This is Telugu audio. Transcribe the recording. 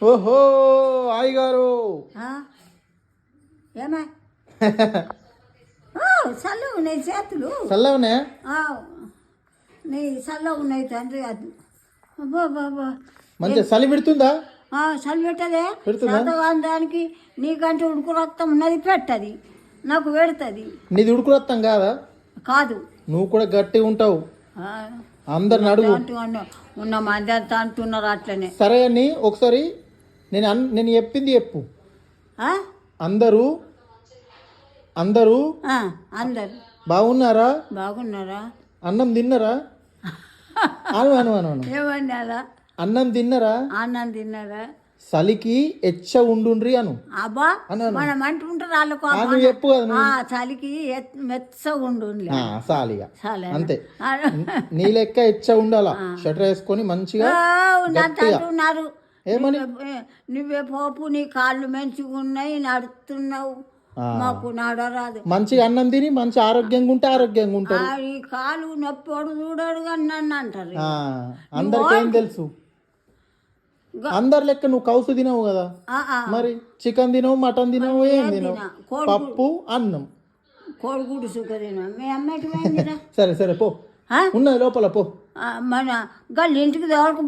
ఓహో హాయ్ గారు ఏమా చల్లగా ఉన్నాయి చేతులు, చల్లగా ఉన్నాయా? నీ చల్లగా ఉన్నాయి తండ్రి. అది బాబా మంచిగా చలి పెడుతుందా? చలి పెట్టదే దానికి. నీకంటే ఉడుకు రక్తం ఉన్నది పెట్టది, నాకు పెడుతుంది. నీది ఉడుకు రక్తం కాదా? కాదు. నువ్వు కూడా గట్టిగా ఉంటావు. అందరిని అడుగు. ఉన్న మంది అంతా అంటున్నారు అట్లనే. సరే అని ఒకసారి నేను చెప్పింది చెప్పు. అందరూ అందరూ అందరు బాగున్నారా? బాగున్నారా? అన్నం తిన్నారా? అను అను అను అను ఏమన్నారా? అన్నం తిన్నారా? అన్నం తిన్నారా? చలికి ఎచ్చ ఉండుండ్రి అను. అబ్బా మనం అంటుంటారు వాళ్ళకు. చెప్పు కదా. చలికి మెచ్చ ఉండు చాలిగా అంతే. నీ లెక్క ఎచ్చ ఉండాలా, షటర్ వేసుకొని మంచిగా అంటున్నారు. ఏమని? నువ్వే పోపు, నీ కాళ్ళు మంచిగా ఉన్నాయి, నడుస్తున్నావు, మాకు నడరాదు. మంచిగా అన్నం తిని మంచి ఆరోగ్యంగా ఉంటే ఆరోగ్యంగా ఉంటారు. ఈ కాలు నొప్పోడు చూడడు కానీ నన్ను అంటారు. అందరికేం తెలుసు? అందరి లెక్క నువ్వు కౌసు తినవు కదా, మరి చికెన్ తినవు, మటన్ తినవు, ఏం తినవు, పప్పు అన్నం, కోడిగుడు సుఖ తినవు. మీ అమ్మాయికి సరే సరే పో, ఉన్నది లోపల పో. మన గల్లి ఇంటికి దోరకు